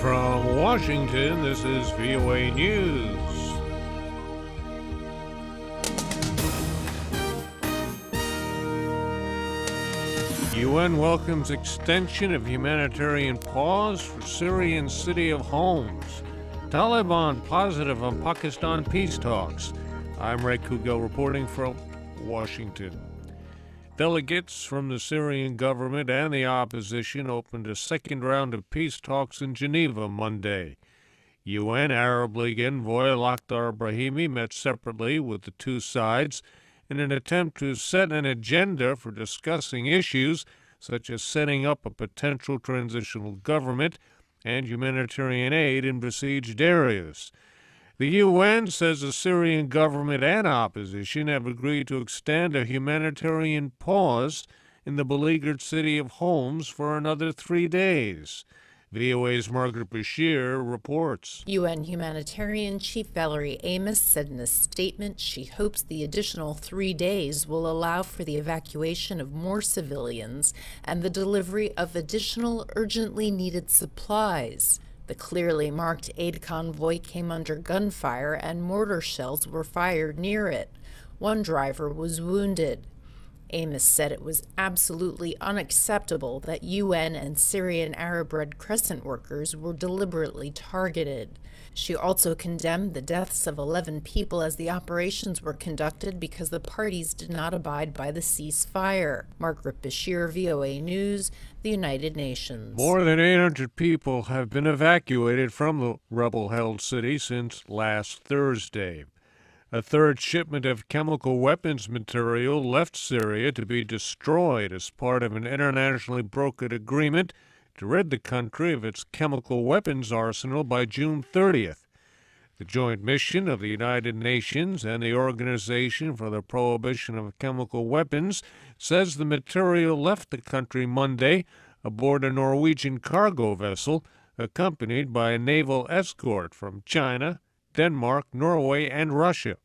From Washington, this is VOA News. UN welcomes extension of humanitarian pause for Syrian city of Homs. Taliban positive on Pakistan peace talks. I'm Ray Kouguell reporting from Washington. Delegates from the Syrian government and the opposition opened a second round of peace talks in Geneva Monday. U.N. Arab League envoy Lakhdar Brahimi met separately with the two sides in an attempt to set an agenda for discussing issues such as setting up a potential transitional government and humanitarian aid in besieged areas. The UN says the Syrian government and opposition have agreed to extend a humanitarian pause in the beleaguered city of Homs for another 3 days. VOA's Margaret Besheer reports. UN Humanitarian Chief Valerie Amos said in a statement she hopes the additional 3 days will allow for the evacuation of more civilians and the delivery of additional urgently needed supplies. The clearly marked aid convoy came under gunfire and mortar shells were fired near it. One driver was wounded. Amos said it was absolutely unacceptable that UN and Syrian Arab Red Crescent workers were deliberately targeted. She also condemned the deaths of 11 people as the operations were conducted because the parties did not abide by the ceasefire. Margaret Besheer, VOA News, the United Nations. More than 800 people have been evacuated from the rebel-held city since last Thursday. A third shipment of chemical weapons material left Syria to be destroyed as part of an internationally brokered agreement to rid the country of its chemical weapons arsenal by June 30th. The joint mission of the United Nations and the Organization for the Prohibition of Chemical Weapons says the material left the country Monday aboard a Norwegian cargo vessel accompanied by a naval escort from China, Denmark, Norway, and Russia.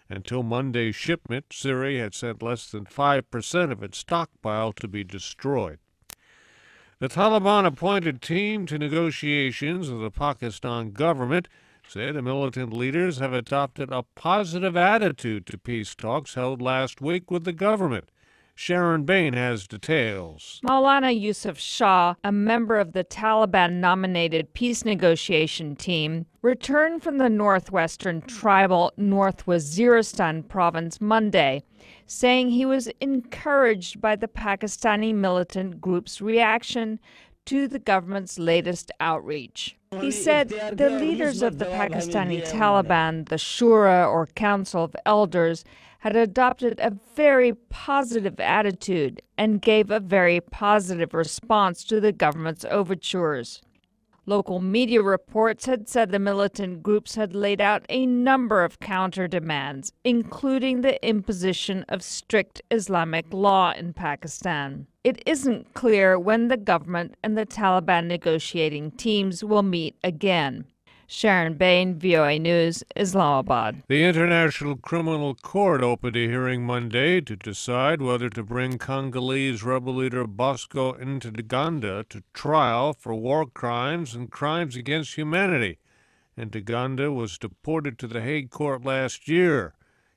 Until Monday's shipment, Syria had sent less than 5% of its stockpile to be destroyed. The Taliban-appointed team to negotiations with the Pakistan government said the militant leaders have adopted a positive attitude to peace talks held last week with the government. Sharon Bain has details. Maulana Yusuf Shah, a member of the Taliban-nominated peace negotiation team, returned from the northwestern tribal North Waziristan province Monday, saying he was encouraged by the Pakistani militant group's reaction to the government's latest outreach. He said the leaders of the Pakistani Taliban, the Shura or Council of Elders, had adopted a very positive attitude and gave a very positive response to the government's overtures. Local media reports had said the militant groups had laid out a number of counter demands, including the imposition of strict Islamic law in Pakistan. It isn't clear when the government and the Taliban negotiating teams will meet again. Sharon Bain, VOA News, Islamabad. The International Criminal Court opened a hearing Monday to decide whether to bring Congolese rebel leader Bosco Ntaganda to trial for war crimes and crimes against humanity. Ntaganda was deported to the Hague court last year.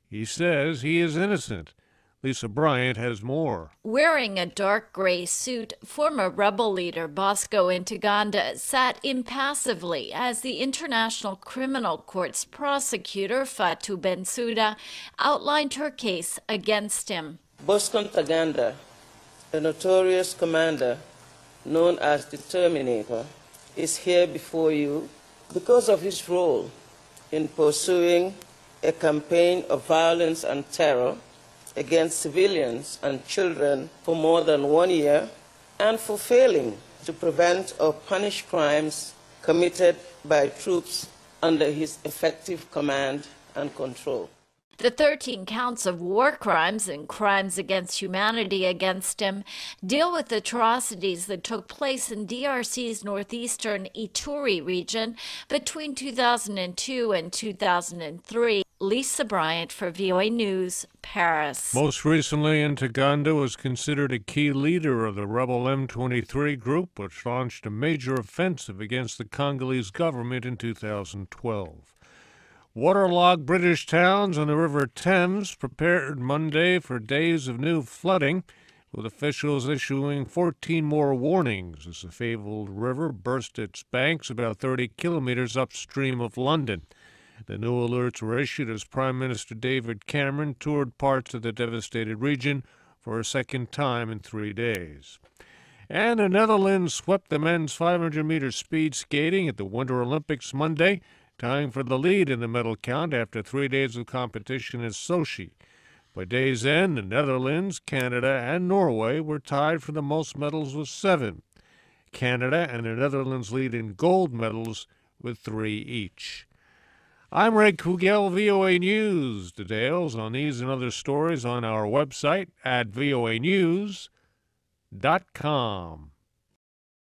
He says he is innocent. Lisa Bryant has more. Wearing a dark gray suit, former rebel leader Bosco Ntaganda sat impassively as the International Criminal Court's prosecutor, Fatou Bensouda, outlined her case against him. Bosco Ntaganda, a notorious commander known as the Terminator, is here before you because of his role in pursuing a campaign of violence and terror against civilians and children for more than 1 year, and for failing to prevent or punish crimes committed by troops under his effective command and control. The 13 counts of war crimes and crimes against humanity against him deal with atrocities that took place in DRC's northeastern Ituri region between 2002 and 2003. Lisa Bryant for VOA News, Paris. Most recently, Ntaganda was considered a key leader of the rebel M23 group, which launched a major offensive against the Congolese government in 2012. Waterlogged British towns on the River Thames prepared Monday for days of new flooding, with officials issuing 14 more warnings as the fabled river burst its banks about 30 kilometers upstream of London. The new alerts were issued as Prime Minister David Cameron toured parts of the devastated region for a second time in 3 days. And the Netherlands swept the men's 500-meter speed skating at the Winter Olympics Monday, tying for the lead in the medal count after 3 days of competition in Sochi. By day's end, the Netherlands, Canada, and Norway were tied for the most medals with 7. Canada and the Netherlands lead in gold medals with 3 each. I'm Ray Kouguell, VOA News. Details on these and other stories on our website at voanews.com.